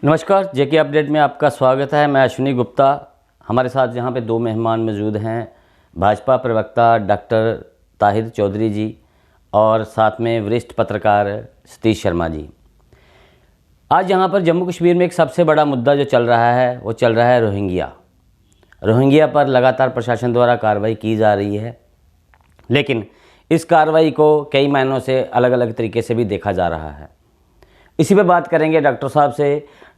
नमस्कार, जेके अपडेट में आपका स्वागत है। मैं अश्विनी गुप्ता। हमारे साथ यहाँ पे दो मेहमान मौजूद हैं, भाजपा प्रवक्ता डॉक्टर ताहिर चौधरी जी और साथ में वरिष्ठ पत्रकार सतीश शर्मा जी। आज यहाँ पर जम्मू कश्मीर में एक सबसे बड़ा मुद्दा जो चल रहा है वो चल रहा है रोहिंग्या पर लगातार प्रशासन द्वारा कार्रवाई की जा रही है, लेकिन इस कार्रवाई को कई मायनों से अलग अलग तरीके से भी देखा जा रहा है। इसी पे बात करेंगे डॉक्टर साहब से।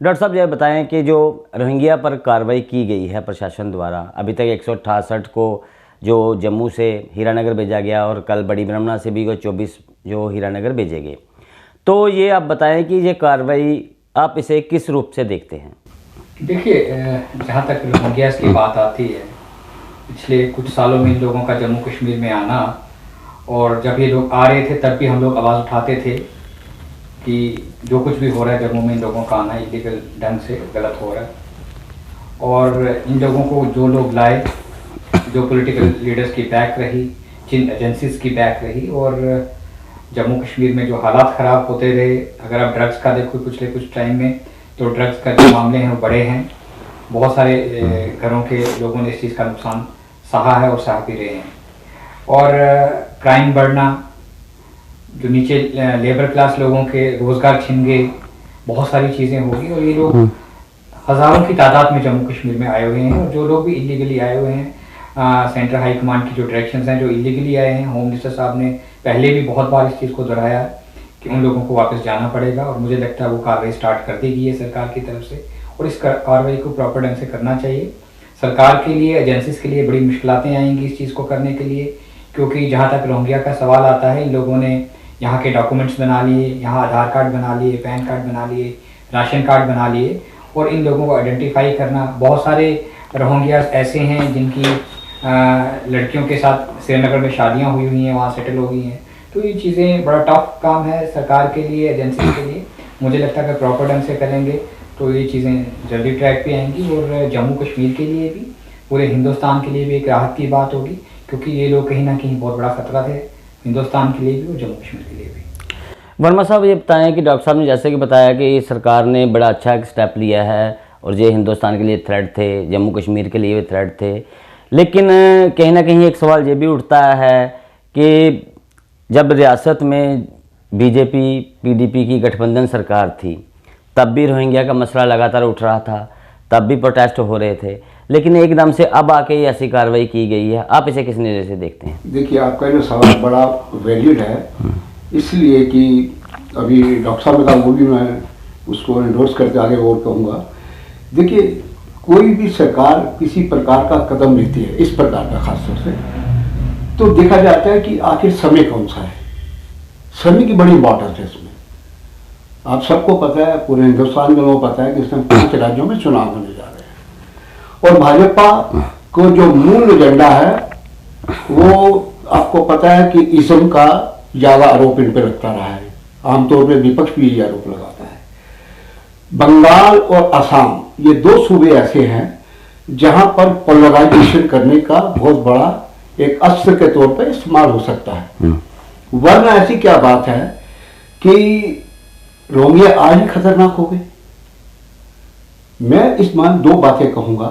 डॉक्टर साहब ये बताएं कि जो रोहिंग्या पर कार्रवाई की गई है प्रशासन द्वारा, अभी तक 168 को जो जम्मू से हीरानगर भेजा गया और कल बड़ी ब्रह्मणा से भी 24 जो हीरानगर भेजे गए, तो ये आप बताएं कि ये कार्रवाई आप इसे किस रूप से देखते हैं? देखिए, जहाँ तक रोहिंग्या की बात आती है, पिछले कुछ सालों में इन लोगों का जम्मू कश्मीर में आना, और जब ये लोग आ रहे थे तब भी हम लोग आवाज़ उठाते थे कि जो कुछ भी हो रहा है जम्मू में इन लोगों का आना इलीगल ढंग से गलत हो रहा है। और इन लोगों को जो लोग लाए, जो पॉलिटिकल लीडर्स की बैक रही, जिन एजेंसीज की बैक रही, और जम्मू कश्मीर में जो हालात ख़राब होते रहे। अगर आप ड्रग्स का देखो पिछले कुछ टाइम में, तो ड्रग्स का जो मामले हैं वो बड़े हैं। बहुत सारे घरों के लोगों ने इस चीज़ का नुकसान सहा है और सह भी रहे हैं। और क्राइम बढ़ना, जो नीचे लेबर क्लास लोगों के रोज़गार छिन गए, बहुत सारी चीज़ें होगी। और ये लोग हज़ारों की तादाद में जम्मू कश्मीर में आए हुए हैं, और जो लोग भी इलीगली आए हुए हैं, सेंट्रल हाई कमांड की जो डायरेक्शंस हैं, जो इलीगली आए हैं, होम मिनिस्टर साहब ने पहले भी बहुत बार इस चीज़ को दोहराया कि उन लोगों को वापस जाना पड़ेगा। और मुझे लगता है वो कार्रवाई स्टार्ट कर देगी है सरकार की तरफ से, और इस कार्रवाई को प्रॉपर ढंग से करना चाहिए। सरकार के लिए, एजेंसीज के लिए बड़ी मुश्किलातें आएंगी इस चीज़ को करने के लिए, क्योंकि जहाँ तक रोहिंग्या का सवाल आता है, इन लोगों ने यहाँ के डॉक्यूमेंट्स बना लिए, यहाँ आधार कार्ड बना लिए, पैन कार्ड बना लिए, राशन कार्ड बना लिए, और इन लोगों को आइडेंटिफाई करना। बहुत सारे रोहिंग्या ऐसे हैं जिनकी लड़कियों के साथ श्रीनगर में शादियाँ हुई हैं, वहाँ सेटल हो गई हैं। तो ये चीज़ें बड़ा टफ काम है सरकार के लिए, एजेंसी के लिए। मुझे लगता है कि प्रॉपर ढंग से करेंगे तो ये चीज़ें जल्दी ट्रैक पे आएंगी, और जम्मू कश्मीर के लिए भी, पूरे हिंदुस्तान के लिए भी एक राहत की बात होगी, क्योंकि ये लोग कहीं ना कहीं बहुत बड़ा खतरा थे हिंदुस्तान के लिए भी और जम्मू कश्मीर के लिए भी। वर्मा साहब ये बताएं कि डॉक्टर साहब ने जैसे कि बताया कि सरकार ने बड़ा अच्छा एक स्टेप लिया है, और ये हिंदुस्तान के लिए थ्रेट थे, जम्मू कश्मीर के लिए भी थ्रेट थे, लेकिन कहीं ना कहीं एक सवाल ये भी उठता है कि जब रियासत में बीजेपी पीडीपी की गठबंधन सरकार थी, तब भी रोहिंग्या का मसला लगातार उठ रहा था, तब भी प्रोटेस्ट हो रहे थे, लेकिन एकदम से अब आके ये ऐसी कार्रवाई की गई है। आप इसे किस नज़र से देखते हैं? देखिए, आपका जो सवाल बड़ा वैलिड है, इसलिए कि अभी डॉक्टर साहब ने कहा, वो भी मैं उसको एंडोर्स करके आगे और कहूँगा। देखिए, कोई भी सरकार किसी प्रकार का कदम लेती है, इस प्रकार का खासतौर से, तो देखा जाता है कि आखिर समय कौन सा है। समय की बड़ी इंपॉर्टेंस है इसमें। आप सबको पता है, पूरे हिंदुस्तान के लोगों को पता है कि इसमें 5 राज्यों में चुनाव होने जा रहे हैं, और भाजपा को जो मूल एजेंडा है वो आपको पता है कि इस्म का ज़्यादा आरोप इन पर लगता रहा है। आमतौर पर विपक्ष भी ये आरोप लगाता है। बंगाल और असम, ये 2 सूबे ऐसे हैं जहां पर पोलराइजेशन करने का बहुत बड़ा एक अस्त्र के तौर पर इस्तेमाल हो सकता है। वरना ऐसी क्या बात है कि रोहिंग्या आज ही खतरनाक हो गए। मैं इसमें 2 बातें कहूंगा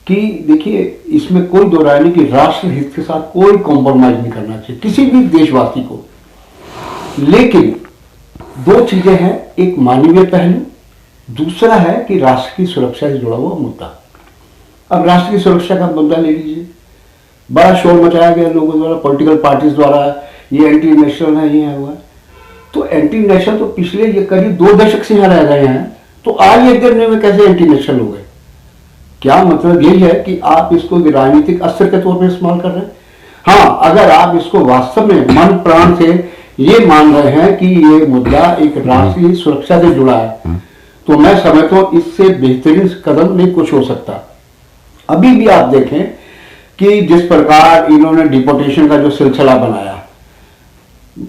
कि देखिए, इसमें कोई दो राय नहीं कि राष्ट्र हित के साथ कोई कॉम्प्रोमाइज नहीं करना चाहिए किसी भी देशवासी को, लेकिन 2 चीजें हैं, एक मानवीय पहलू, दूसरा है कि राष्ट्र की सुरक्षा से जुड़ा हुआ मुद्दा। अब राष्ट्र की सुरक्षा का मुद्दा ले लीजिए, बड़ा शोर मचाया गया लोगों द्वारा, पॉलिटिकल पार्टीज द्वारा, ये एंटी नेशनल है, ये है हुआ। तो एंटी नेशनल तो पिछले ये करीब 2 दशक से यहाँ रह गए हैं, तो आज एक दिन में कैसे एंटी नेशनल हो गए? क्या मतलब यही है कि आप इसको राजनीतिक अस्त्र के तौर पर इस्तेमाल कर रहे हैं? हाँ, अगर आप इसको वास्तव में मन प्राण से ये मान रहे हैं कि ये मुद्दा एक राष्ट्रीय सुरक्षा से जुड़ा है, तो मैं समझता हूं इससे बेहतरीन कदम नहीं कुछ हो सकता। अभी भी आप देखें कि जिस प्रकार इन्होंने डिपोटेशन का जो सिलसिला बनाया,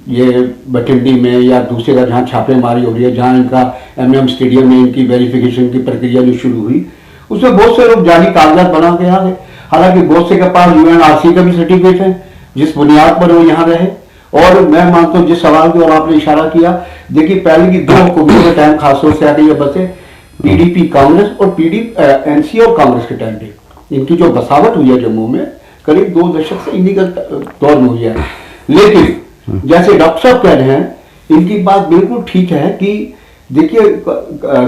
ये बठिंडी में या दूसरे का जहाँ छापेमारी हो रही है, जहाँ इनका एमएम स्टेडियम में इनकी वेरिफिकेशन की प्रक्रिया जो शुरू हुई, उसमें बहुत से लोग जाली कागजात बना के आ गए। हालांकि बहुत से के पास यूएनआरसी का भी सर्टिफिकेट है, जिस बुनियाद पर वो यहाँ रहे। और मैं मानता हूँ जिस सवाल की ओर आपने इशारा किया, देखिए पहले की 2 हुकूमतों के टाइम खासतौर से आके ये बसे पीडीपी कांग्रेस और एनसी और कांग्रेस के टाइम पे इनकी जो बसावट हुई है जम्मू में करीब 2 दशक से इन्हीं का दौर में हुई है। लेकिन जैसे डॉक्टर साहब कह रहे हैं, इनकी बात बिल्कुल ठीक है कि देखिए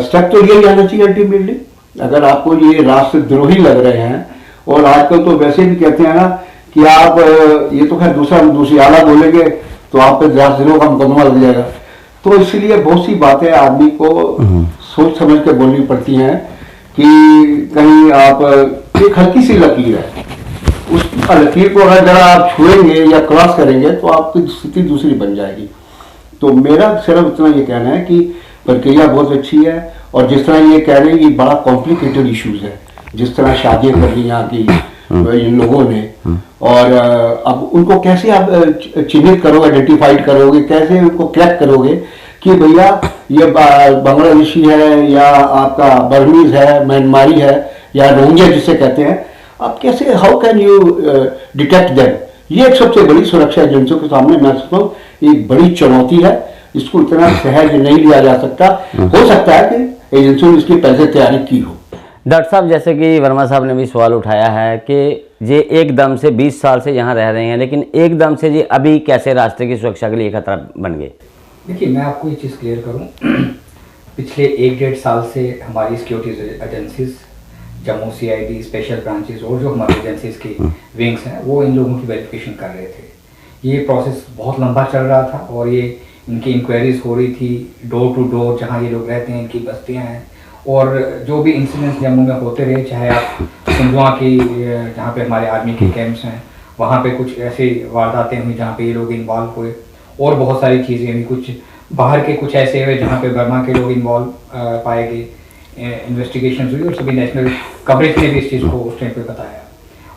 स्टेप तो यही आना चाहिए अल्टीमेटली। अगर आपको ये राष्ट्रद्रोही लग रहे हैं, और आजकल तो वैसे भी कहते हैं ना कि आप ये तो खैर दूसरी आला बोलेंगे तो आप पे राष्ट्रद्रोह का मुकदमा लग जाएगा। तो इसलिए बहुत सी बातें आदमी को सोच समझ के बोलनी पड़ती हैं कि कहीं आप एक हल्की सी लकीर है, उस लकीर को अगर जरा आप छुएंगे या क्रॉस करेंगे तो आपकी स्थिति दूसरी बन जाएगी। तो मेरा सिर्फ इतना ये कहना है कि प्रक्रिया बहुत अच्छी है, और जिस तरह ये कह रहे हैं ये बड़ा कॉम्प्लिकेटेड इश्यूज है, जिस तरह शादियां कर ली यहाँ की इन लोगों ने, और अब उनको कैसे आप चिन्हित करोगे, आइडेंटिफाइड करोगे, कैसे उनको क्रैक करोगे कि भैया ये बांग्लादेशी है या आपका बर्मीज है, म्यांमारी है या रोहिंग्या जिसे कहते हैं, आप कैसे, how can you detect them. ये एक सबसे बड़ी सुरक्षा एजेंसियों के सामने मैं समझता हूँ एक बड़ी चुनौती है। इसको इतना सहज नहीं लिया जा सकता। हो सकता है कि एजेंसियों ने इसकी पहले तैयारी की हो। डॉक्टर साहब, जैसे कि वर्मा साहब ने भी सवाल उठाया है कि ये एकदम से 20 साल से यहाँ रह रहे हैं, लेकिन एकदम से ये अभी कैसे राष्ट्र की सुरक्षा के लिए खतरा बन गए? देखिए, मैं आपको ये चीज़ क्लियर करूँ, पिछले 1-1.5 साल से हमारी security agencies, Jammu CID special branches और जो हमारी एजेंसीज के विंग्स हैं वो इन लोगों की वेरिफिकेशन कर रहे थे। ये प्रोसेस बहुत लंबा चल रहा था और ये इनकी इंक्वायरीज हो रही थी डोर टू डोर, जहाँ ये लोग रहते हैं, इनकी बस्तियाँ हैं, और जो भी इंसिडेंट्स जम्मू में होते रहे, चाहे आप सिंधुआ की जहाँ पे हमारे आर्मी के कैंप्स हैं वहाँ पे कुछ ऐसी वारदातें हुई जहाँ पे ये लोग इन्वॉल्व हुए, और बहुत सारी चीज़ें हुई, कुछ बाहर के कुछ ऐसे हुए जहाँ पे बर्मा के लोग इन्वॉल्व पाए गए, इन्वेस्टिगेशन हुई और सभी नेशनल कवरेज ने भी इस चीज़ को उस टाइम पे बताया।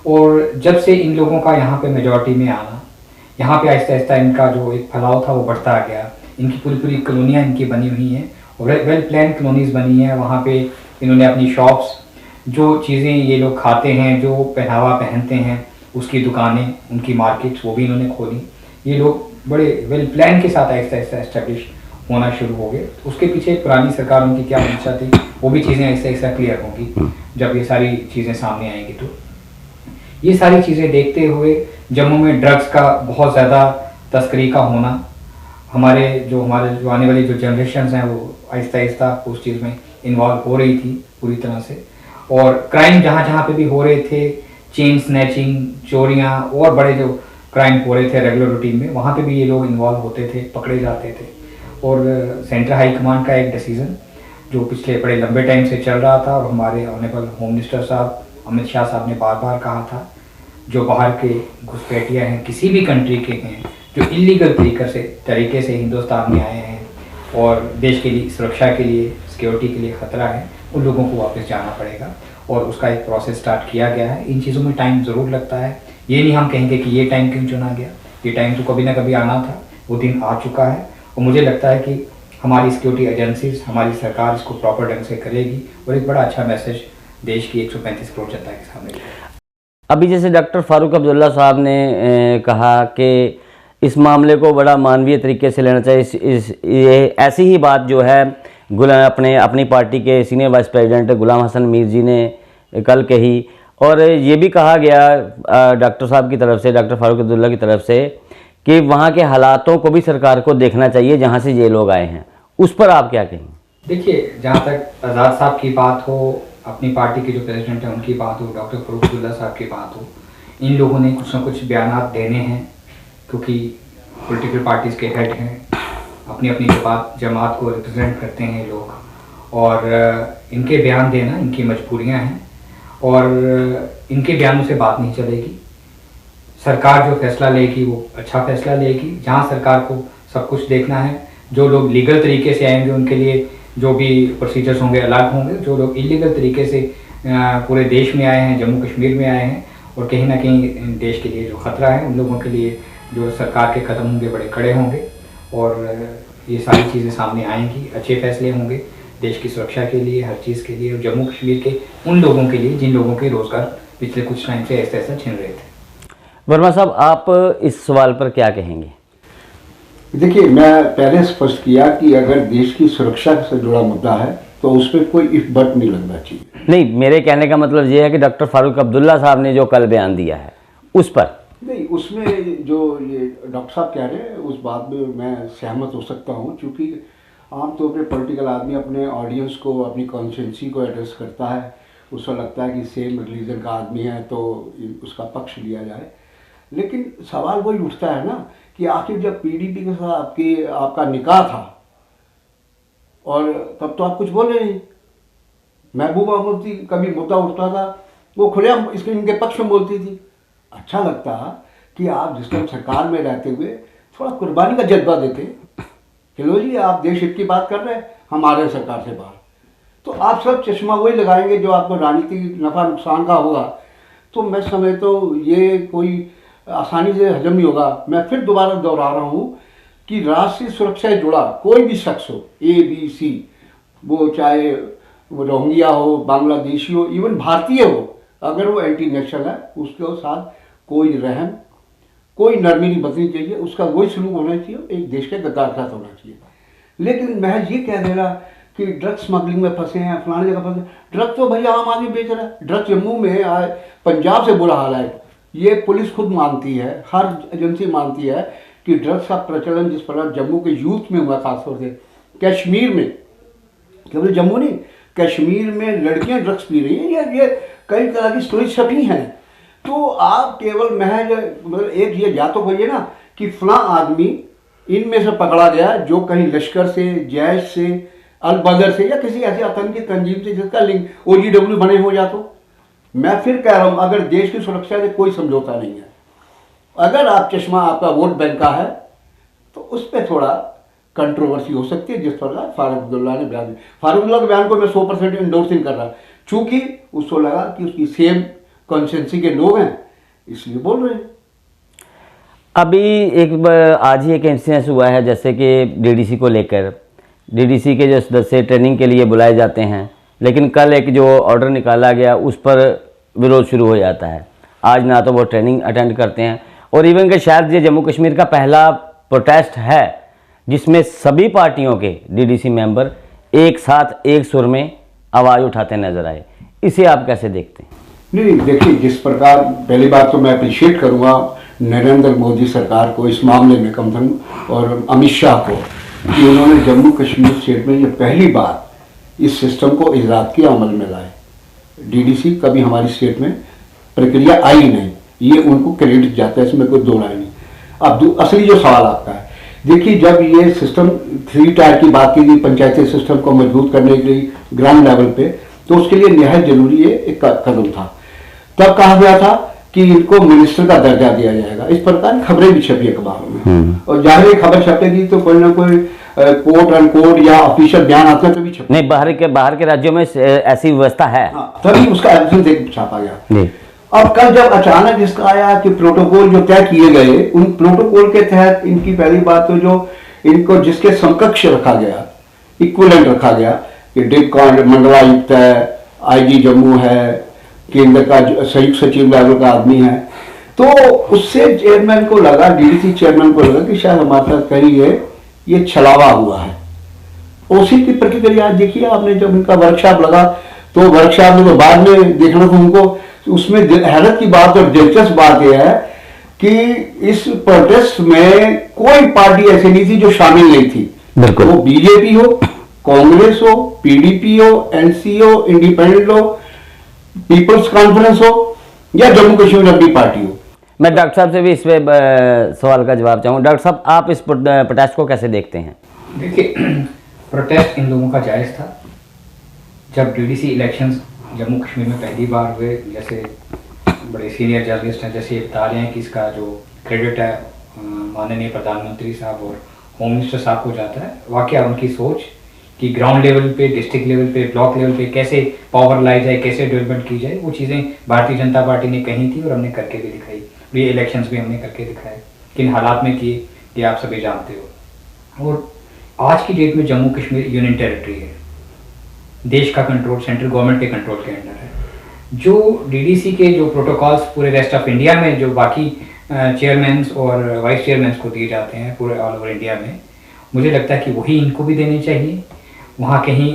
और जब से इन लोगों का यहाँ पे मेजॉरिटी में आना, यहाँ पे आहिस्ता आहिस्ता इनका जो एक फैलाव था वो बढ़ता आ गया। इनकी पूरी कॉलोनियाँ इनकी बनी हुई हैं, वेल प्लान कॉलोनीज बनी हैं। वहाँ पे इन्होंने अपनी शॉप्स, जो चीज़ें ये लोग खाते हैं, जो पहनावा पहनते हैं, उसकी दुकानें, उनकी मार्केट्स वो भी इन्होंने खोली। ये लोग बड़े वेल प्लान के साथ आहिस्ता आहिस्ता एस्टेब्लिश होना शुरू हो गए। उसके पीछे पुरानी सरकार उनकी क्या मंशा थी वो भी चीज़ें आहिस्ता आहिस्ता क्लियर होंगी जब ये सारी चीज़ें सामने आएंगी। तो ये सारी चीज़ें देखते हुए जम्मू में ड्रग्स का बहुत ज़्यादा तस्करी का होना, हमारे जो आने वाली जो जनरेशन हैं वो आहिस्ता आहिस्ता उस चीज़ में इन्वॉल्व हो रही थी पूरी तरह से। और क्राइम जहाँ जहाँ पे भी हो रहे थे, चेन स्नैचिंग, चोरियाँ और बड़े जो क्राइम हो रहे थे रेगुलर रूटीन में, वहाँ पे भी ये लोग इन्वॉल्व होते थे, पकड़े जाते थे। और सेंट्रल हाई कमांड का एक डिसीजन जो पिछले बड़े लंबे टाइम से चल रहा था, और हमारे ऑनरेबल होम मिनिस्टर साहब अमित शाह साहब ने बार बार कहा था, जो बाहर के घुसपैठिया हैं, किसी भी कंट्री के हैं, जो इलीगल तरीके से हिंदुस्तान में आए हैं और देश के लिए, सुरक्षा के लिए, सिक्योरिटी के लिए ख़तरा है, उन लोगों को वापस जाना पड़ेगा। और उसका एक प्रोसेस स्टार्ट किया गया है। इन चीज़ों में टाइम ज़रूर लगता है, ये नहीं हम कहेंगे कि ये टाइम क्यों चुना गया, ये टाइम तो कभी ना कभी आना था, वो दिन आ चुका है। और मुझे लगता है कि हमारी सिक्योरिटी एजेंसीज, हमारी सरकार इसको प्रॉपर ढंग से करेगी और एक बड़ा अच्छा मैसेज देश की 135 करोड़ जनता के सामने। अभी जैसे डॉक्टर फारूक अब्दुल्ला साहब ने कहा कि इस मामले को बड़ा मानवीय तरीके से लेना चाहिए, ये ऐसी ही बात जो है अपनी पार्टी के सीनियर वाइस प्रेसिडेंट गुलाम हसन मीर जी ने कल कही। और ये भी कहा गया डॉक्टर साहब की तरफ से, डॉक्टर फारूक अब्दुल्ला की तरफ से, कि वहाँ के हालातों को भी सरकार को देखना चाहिए जहाँ से ये लोग आए हैं। उस पर आप क्या कहेंगे? देखिए, जहाँ तक आज़ाद साहब की बात हो, अपनी पार्टी के जो प्रेसिडेंट हैं उनकी बात हो, डॉक्टर फारूक अब्दुल्ला साहब की बात हो, इन लोगों ने कुछ ना कुछ बयान देने हैं, क्योंकि पॉलिटिकल पार्टीज़ के हेड हैं, अपनी अपनी जमात को रिप्रेजेंट करते हैं लोग, और इनके बयान देना इनकी मजबूरियां हैं, और इनके बयानों से बात नहीं चलेगी। सरकार जो फैसला लेगी वो अच्छा फैसला लेगी। जहां सरकार को सब कुछ देखना है, जो लोग लीगल तरीके से आएंगे उनके लिए जो भी प्रोसीजर्स होंगे अलग होंगे, जो लोग इलीगल तरीके से पूरे देश में आए हैं, जम्मू कश्मीर में आए हैं, और कहीं ना कहीं देश के लिए जो ख़तरा है, उन लोगों के लिए जो सरकार के कदम होंगे बड़े कड़े होंगे, और ये सारी चीज़ें सामने आएंगी। अच्छे फैसले होंगे देश की सुरक्षा के लिए, हर चीज़ के लिए, और जम्मू कश्मीर के उन लोगों के लिए जिन लोगों के रोज़गार पिछले कुछ टाइम से ऐसा ऐसा छिन रहे थे। वर्मा साहब, आप इस सवाल पर क्या कहेंगे? देखिए, मैं पहले स्पष्ट किया कि अगर देश की सुरक्षा से जुड़ा मुद्दा है तो उस पर कोई इफ बट नहीं लगना चाहिए। नहीं, मेरे कहने का मतलब ये है कि डॉक्टर फारूक अब्दुल्ला साहब ने जो कल बयान दिया है उस पर नहीं, उसमें जो ये डॉक्टर साहब कह रहे हैं उस बात में मैं सहमत हो सकता हूँ, क्योंकि आमतौर पे पॉलिटिकल आदमी अपने ऑडियंस को, अपनी कॉन्स्टिट्यूंसी को एड्रेस करता है, उसको लगता है कि सेम रिलीजन का आदमी है तो उसका पक्ष लिया जाए। लेकिन सवाल वही उठता है ना कि आखिर जब पीडीपी के साथ आपका निकाह था और तब तो आप कुछ बोले नहीं। महबूबा मुफ्ती कभी मुद्दा उठता था वो खुलेआम इनके पक्ष में बोलती थी। अच्छा लगता कि आप जिस टाइम सरकार में रहते हुए थोड़ा कुर्बानी का जज्बा देते कि लो जी आप देश हित की बात कर रहे हैं, हम आ रहे हैं सरकार से बाहर, तो आप सब चश्मा वही लगाएंगे जो आपको राजनीतिक नफा नुकसान का होगा। तो मैं समझता हूँ ये कोई आसानी से हजम नहीं होगा। मैं फिर दोबारा दोहरा रहा हूँ कि राष्ट्रीय सुरक्षा से जुड़ा कोई भी शख्स हो, ABC, वो चाहे वो रोहिंग्या हो, बांग्लादेशी हो, इवन भारतीय हो, अगर वो एंटी नेशनल है उसके साथ कोई रहम, कोई नरमी नहीं बरतनी चाहिए, उसका वही सलूक होना चाहिए, एक देश के गद्दार के साथ होना चाहिए। लेकिन महज ये कह देना कि ड्रग्स स्मगलिंग में फंसे हैं, फलाने जगह फंसे, ड्रग्स तो भैया आम आदमी बेच रहा है। ड्रग्स जम्मू में पंजाब से बुरा हाल है, ये पुलिस खुद मानती है, हर एजेंसी मानती है कि ड्रग्स का प्रचलन जिस प्रकार जम्मू के यूथ में हुआ, खासतौर से कश्मीर में, केवल जम्मू नहीं, कश्मीर में लड़कियां ड्रग्स पी रही हैं, ये कई तरह की स्टोरी छपी हैं। तो आप केवल महज मतलब एक ये या तो कहिए ना कि फलां आदमी इनमें से पकड़ा गया जो कहीं लश्कर से, जैश से, अल बदर से या किसी ऐसी आतंकी तंजीम से जिसका लिंक OGW बने हो। या तो मैं फिर कह रहा हूं अगर देश की सुरक्षा से कोई समझौता नहीं है, अगर आप चश्मा आपका वोट बैंक का है तो उस पर थोड़ा कंट्रोवर्सी हो सकती है, जिस पर फारूक अब्दुल्ला ने बयान दिया। फारूक अब्दुल्ला के बयान को मैं 100% इंडोर्सिंग कर रहा, चूंकि उसको लगा कि उसकी सेम कॉन्स्टिट्यूंसी के लोग हैं इसलिए बोल रहे हैं। अभी आज ही एक इंसिडेंस हुआ है, जैसे कि DDC को लेकर, DDC के जो सदस्य ट्रेनिंग के लिए बुलाए जाते हैं, लेकिन कल एक जो ऑर्डर निकाला गया उस पर विरोध शुरू हो जाता है। आज ना तो वो ट्रेनिंग अटेंड करते हैं, और इवन कि शायद ये जम्मू कश्मीर का पहला प्रोटेस्ट है जिसमें सभी पार्टियों के DDC मेंबर एक साथ एक सुर में आवाज़ उठाते नजर आए। इसे आप कैसे देखते हैं? नहीं, देखिए, जिस प्रकार, पहली बात तो मैं अप्रिशिएट करूंगा नरेंद्र मोदी सरकार को इस मामले में, कम से कम, और अमित शाह को, कि उन्होंने जम्मू कश्मीर स्टेट में ये पहली बार इस सिस्टम को इजाद किया, अमल में लाए। DDC कभी हमारी स्टेट में प्रक्रिया आई नहीं, ये उनको क्रेडिट जाता है, इसमें कोई दो राय नहीं। अब असली जो सवाल आपका है, देखिए, जब ये सिस्टम 3 टायर की बात की गई पंचायती सिस्टम को मजबूत करने के लिए ग्राउंड लेवल पे, तो उसके लिए निहायत जरूरी है एक कदम था। तब कहा गया था कि इनको मिनिस्टर का दर्जा दिया जाएगा, इस प्रकार खबरें भी छपी अखबारों में, और जाहिर खबर छपेगी तो कोई ना कोई कोट अनकोट या ऑफिशियल बयान आता है, तभी छपे। नहीं, बाहर के राज्यों में ऐसी व्यवस्था है। तभी उसका एब्सेंस छापा गया। अब कल जब अचानक इसका आया कि प्रोटोकॉल जो तय किए गए, उन प्रोटोकॉल के तहत इनकी पहली बात तो जो इनको जिसके समकक्ष रखा गया, इक्विवेलेंट रखा गया, कि डिप मंडलायुक्त है, IG जम्मू है, केंद्र का संयुक्त सचिव लेवल का आदमी है, तो उससे चेयरमैन को लगा, DDC चेयरमैन को लगा कि शायद हमारे साथ कहीं ये छलावा हुआ है। उसी की प्रतिक्रिया देखिए आपने, जब इनका वर्कशॉप लगा तो वर्कशॉप में तो बाद में देखना था उनको, उसमें हैरत की बात और दिलचस्प बात यह है कि इस प्रोटेस्ट में कोई पार्टी ऐसी नहीं थी जो शामिल नहीं थी। वो BJP हो, कांग्रेस हो, PDP हो, NC हो, इंडिपेंडेंट हो, पीपल्स कॉन्फ्रेंस हो या जम्मू कश्मीर अपनी पार्टी हो। मैं डॉक्टर साहब से भी इस पे सवाल का जवाब चाहूँगा। डॉक्टर साहब, आप इस प्रोटेस्ट को कैसे देखते हैं? देखिए, प्रोटेस्ट इन लोगों का जायज़ था। जब DDC इलेक्शंस जम्मू कश्मीर में पहली बार हुए, जैसे बड़े सीनियर जर्नलिस्ट हैं जैसे ये बता रहे हैं कि इसका जो क्रेडिट है माननीय प्रधानमंत्री साहब और होम मिनिस्टर साहब को जाता है। वाकया उनकी सोच कि ग्राउंड लेवल पे, डिस्ट्रिक्ट लेवल पे, ब्लॉक लेवल पे कैसे पावर लाई जाए, कैसे डेवलपमेंट की जाए, वो चीज़ें भारतीय जनता पार्टी ने कही थी और हमने करके भी दिखाई। ये इलेक्शंस भी हमने करके दिखाए, किन हालात में किए ये आप सभी जानते हो। और आज की डेट में जम्मू कश्मीर यूनियन टेरिटरी है, देश का कंट्रोल सेंट्रल गवर्नमेंट के कंट्रोल के अंडर है। जो DDC के जो प्रोटोकॉल्स पूरे वेस्ट ऑफ इंडिया में जो बाकी चेयरमैन्स और वाइस चेयरमैन्स को दिए जाते हैं पूरे ऑल ओवर इंडिया में, मुझे लगता है कि वही इनको भी देने चाहिए। वहाँ कहीं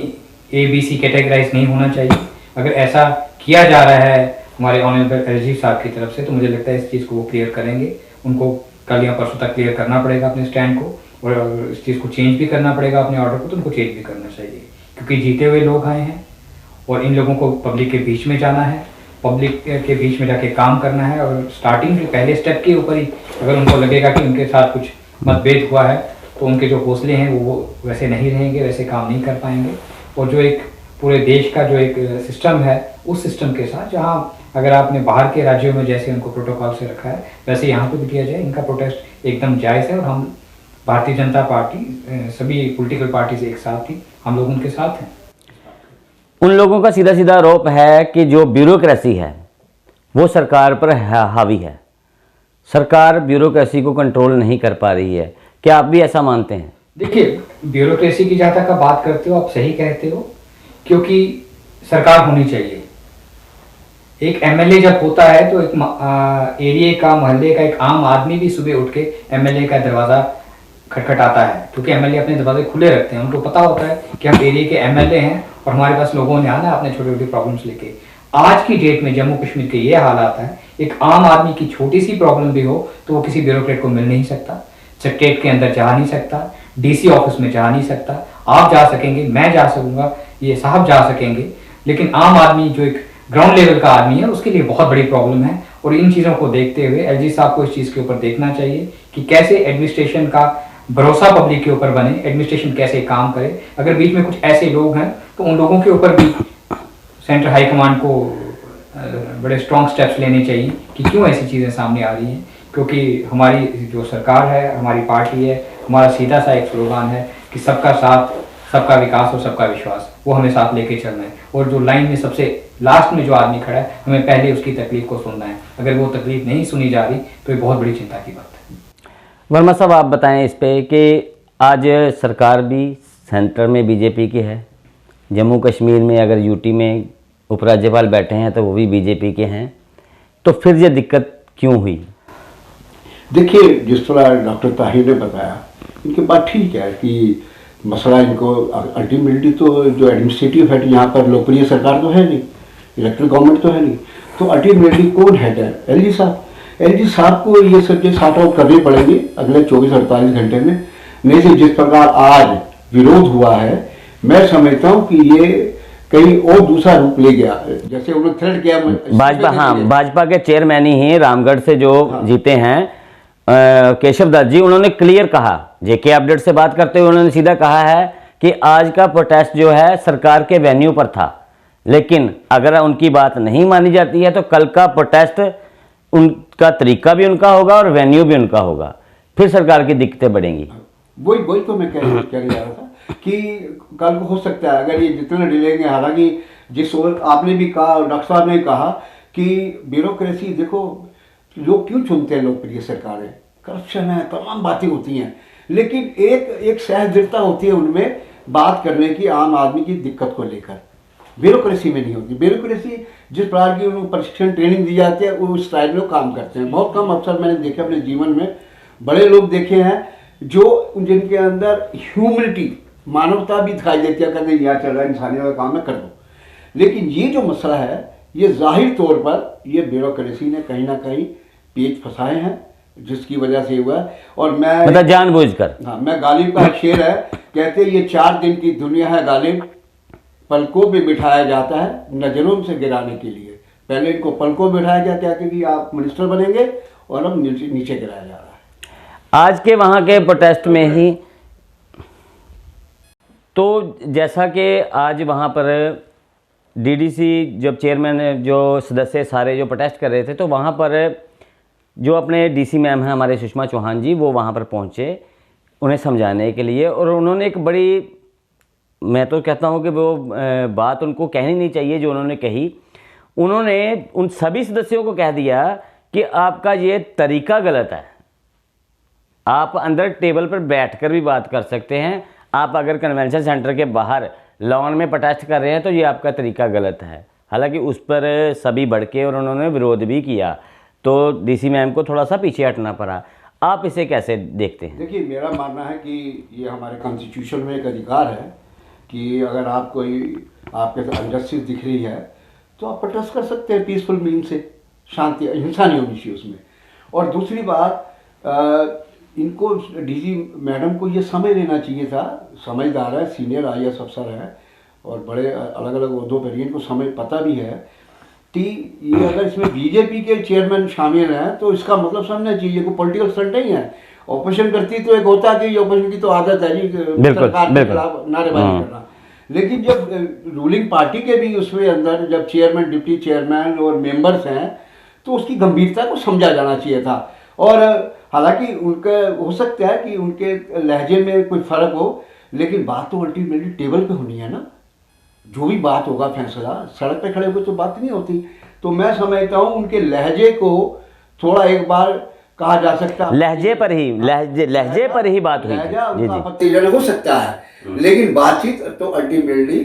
ABC कैटेगराइज नहीं होना चाहिए। अगर ऐसा किया जा रहा है हमारे ऑनरेबल एलजी साहब की तरफ से, तो मुझे लगता है इस चीज़ को वो क्लियर करेंगे। उनको कल या परसों तक क्लियर करना पड़ेगा अपने स्टैंड को, और इस चीज़ को चेंज भी करना पड़ेगा अपने ऑर्डर को, तो उनको चेंज भी करना चाहिए, क्योंकि जीते हुए लोग आए हैं और इन लोगों को पब्लिक के बीच में जाना है, पब्लिक के बीच में जाके काम करना है। और स्टार्टिंग के पहले स्टेप के ऊपर ही अगर उनको लगेगा कि उनके साथ कुछ मतभेद हुआ है, तो उनके जो हौसले हैं वो वैसे नहीं रहेंगे, वैसे काम नहीं कर पाएंगे। और जो एक पूरे देश का जो एक सिस्टम है, उस सिस्टम के साथ जहाँ अगर आपने बाहर के राज्यों में जैसे उनको प्रोटोकॉल से रखा है, वैसे यहाँ पे भी किया जाए। इनका प्रोटेस्ट एकदम जायज़ है और हम भारतीय जनता पार्टी सभी पॉलिटिकल पार्टीज एक साथ ही, हम लोग उनके साथ हैं। उन लोगों का सीधा सीधा आरोप है कि जो ब्यूरोक्रेसी है वो सरकार पर हावी है, सरकार ब्यूरोक्रेसी को कंट्रोल नहीं कर पा रही है। क्या आप भी ऐसा मानते हैं? देखिए, ब्यूरोक्रेसी की जहाँ तक आप बात करते हो, आप सही कहते हो, क्योंकि सरकार होनी चाहिए। एक एमएलए जब होता है तो एक एरिया का, मोहल्ले का एक आम आदमी भी सुबह उठ के एमएलए का दरवाज़ा खटखटाता है, क्योंकि एमएलए अपने दरवाजे खुले रखते हैं। उनको पता होता है कि हम एरिया के एमएलए हैं और हमारे पास लोगों ने आना है अपने छोटे छोटे प्रॉब्लम्स लेके। आज की डेट में जम्मू कश्मीर के ये हालात है, एक आम आदमी की छोटी सी प्रॉब्लम भी हो तो वो किसी ब्यूरोक्रेट को मिल नहीं सकता, सेक्रेटरीट के अंदर जा नहीं सकता, डीसी ऑफिस में जा नहीं सकता। आप जा सकेंगे, मैं जा सकूंगा, ये साहब जा सकेंगे, लेकिन आम आदमी जो एक ग्राउंड लेवल का आदमी है उसके लिए बहुत बड़ी प्रॉब्लम है। और इन चीज़ों को देखते हुए एलजी साहब को इस चीज़ के ऊपर देखना चाहिए कि कैसे एडमिनिस्ट्रेशन का भरोसा पब्लिक के ऊपर बने, एडमिनिस्ट्रेशन कैसे काम करे। अगर बीच में कुछ ऐसे लोग हैं तो उन लोगों के ऊपर भी सेंट्रल हाई कमांड को बड़े स्ट्रॉन्ग स्टेप्स लेने चाहिए कि क्यों ऐसी चीज़ें सामने आ रही हैं। क्योंकि हमारी जो सरकार है, हमारी पार्टी है, हमारा सीधा सा एक स्लोगान है कि सबका साथ, सबका विकास और सबका विश्वास, वो हमें साथ लेके चलना है। और जो लाइन में सबसे लास्ट में जो आदमी खड़ा है, हमें पहले उसकी तकलीफ को सुनना है। अगर वो तकलीफ नहीं सुनी जा रही तो ये बहुत बड़ी चिंता की बात है। वर्मा साहब, आप बताएं इस पे कि आज सरकार भी सेंटर में बीजेपी की है, जम्मू कश्मीर में अगर यूटी में उपराज्यपाल बैठे हैं तो वो भी बीजेपी के हैं, तो फिर ये दिक्कत क्यों हुई? देखिए, जिस तरह डॉक्टर ताहिर ने बताया, इनकी बात ठीक है कि मसला इनको अल्टीमेटली तो जो एडमिनिस्ट्रेटिव हेड यहाँ पर लोकप्रिय सरकार तो है नहीं, इलेक्टेड गवर्नमेंट तो है नहीं, तो अल्टीमेटली कौन हेड है? एलजी साहब। एलजी साहब को ये सब सॉर्ट आउट करने पड़ेंगे अगले 24-48 घंटे में। नहीं तो जिस प्रकार आज विरोध हुआ है, मैं समझता हूँ कि ये कहीं और दूसरा रूप ले गया, जैसे उन्होंने थ्रेट किया भाजपा। हाँ, भाजपा के चेयरमैन ही रामगढ़ से जो जीते हैं केशव दत्त जी, उन्होंने क्लियर कहा, जेके अपडेट से बात करते हुए उन्होंने सीधा कहा है कि आज का प्रोटेस्ट जो है सरकार के वेन्यू पर था, लेकिन अगर उनकी बात नहीं मानी जाती है तो कल का प्रोटेस्ट उनका तरीका भी उनका होगा और वेन्यू भी उनका होगा, फिर सरकार की दिक्कतें बढ़ेंगी। वही तो मैं कह रहा था कि कल को हो सकता है अगर ये जितने डिलेंगे। हालांकि जिस ओर आपने भी कहा, डॉक्टर साहब ने कहा कि ब्यूरोक्रेसी, देखो लोग क्यों चुनते हैं लोकप्रिय सरकारें? करप्शन है, तमाम बातें होती हैं, लेकिन एक सहजता होती है उनमें बात करने की आम आदमी की दिक्कत को लेकर। ब्यूरोक्रेसी में नहीं होती। ब्यूरोक्रेसी जिस प्रकार की उनको प्रशिक्षण ट्रेनिंग दी जाती है उस स्टाइल में काम करते हैं। बहुत कम अवसर मैंने देखे अपने जीवन में, बड़े लोग देखे हैं जो जिनके अंदर ह्यूमनिटी, मानवता भी दिखाई देती है, कहते यहाँ चल रहा है इंसानियत का काम है, कर दो। लेकिन ये जो मसला है, ये जाहिर तौर पर ये ब्यूरोक्रेसी ने कहीं ना कहीं पेच फंसाए हैं, जिसकी वजह से हुआ है। और मैं मतलब जानबूझकर, हाँ, मैं गालिब का शेर है, कहते ये 4 दिन की दुनिया है गालिब, पलकों पे बिठाया जाता है नजरों से गिराने के लिए। पहले इनको पलकों में बिठाया गया, क्या कि आप मिनिस्टर बनेंगे, और अब नीचे गिराया जा रहा है। आज के वहाँ के प्रोटेस्ट में ही तो जैसा कि आज वहाँ पर डीडीसी जब चेयरमैन जो सदस्य सारे जो प्रोटेस्ट कर रहे थे, तो वहाँ पर जो अपने डीसी मैम हैं हमारे सुषमा चौहान जी, वो वहाँ पर पहुँचे उन्हें समझाने के लिए, और उन्होंने एक बड़ी, मैं तो कहता हूँ कि वो बात उनको कहनी नहीं चाहिए जो उन्होंने कही। उन्होंने उन सभी सदस्यों को कह दिया कि आपका ये तरीका गलत है, आप अंदर टेबल पर बैठकर भी बात कर सकते हैं, आप अगर कन्वेंशन सेंटर के बाहर लॉन में प्रोटेस्ट कर रहे हैं तो ये आपका तरीका गलत है। हालांकि उस पर सभी भड़के और उन्होंने विरोध भी किया, तो डीसी मैम को थोड़ा सा पीछे हटना पड़ा। आप इसे कैसे देखते हैं? देखिए, मेरा मानना है कि ये हमारे कॉन्स्टिट्यूशन में एक अधिकार है कि अगर आप कोई आपके साथ अनजस्टिस दिख रही है तो आप प्रोटेस्ट कर सकते हैं पीसफुल मीन से, शांति, हिंसा नहीं होनी चाहिए उसमें। और दूसरी बात, इनको डीजी मैडम को ये समझ लेना चाहिए था, समझदार है, सीनियर IAS अफसर है और बड़े अलग अलग ओहदों पर इनको समझ पता भी है कि ये अगर इसमें बीजेपी के चेयरमैन शामिल हैं तो इसका मतलब समझना चाहिए कोई पॉलिटिकल स्टंट नहीं है। ऑपोजिशन करती तो एक होता है कि ऑपोजिशन की तो आदत है जी सरकार के खिलाफ नारेबाजी करना, लेकिन जब रूलिंग पार्टी के भी उसमें अंदर जब चेयरमैन, डिप्टी चेयरमैन और मेंबर्स हैं तो उसकी गंभीरता को समझा जाना चाहिए था। और हालांकि उनका हो सकता है कि उनके लहजे में कोई फ़र्क हो, लेकिन बात तो अल्टीमेटली टेबल पे होनी है ना। जो भी बात होगा फैसला, सड़क पे खड़े हुए तो बात नहीं होती। तो मैं समझता हूँ उनके लहजे को थोड़ा एक बार कहा जा सकता है, लहजे पर ही बात हुई। लहजा उनका आपत्तिजनक हो सकता है, लेकिन बातचीत तो अल्टीमेटली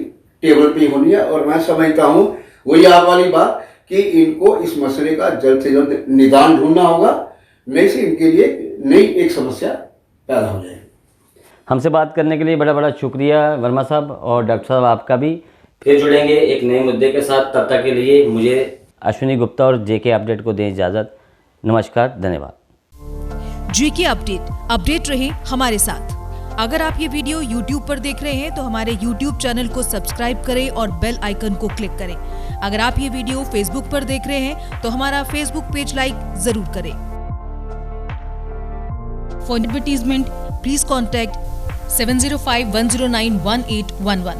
टेबल पे होनी है। और मैं समझता हूँ वही आप वाली बात कि इनको इस मसले का जल्द से जल्द निदान ढूंढना होगा, नहीं से इनके लिए नई एक समस्या पैदा हो जाएगी। हमसे बात करने के लिए बड़ा बड़ा शुक्रिया वर्मा साहब, और डॉक्टर साहब आपका भी। फिर जुड़ेंगे एक नए मुद्दे के साथ, तब तक के लिए मुझे अश्विनी गुप्ता और JK अपडेट को दें इजाज़त। नमस्कार, धन्यवाद। JK अपडेट रहे हमारे साथ। अगर आप ये वीडियो YouTube पर देख रहे हैं तो हमारे YouTube चैनल को सब्सक्राइब करें और बेल आइकन को क्लिक करें। अगर आप ये वीडियो Facebook पर देख रहे हैं तो हमारा Facebook पेज लाइक जरूर करें। For advertisement please contact 7051091811।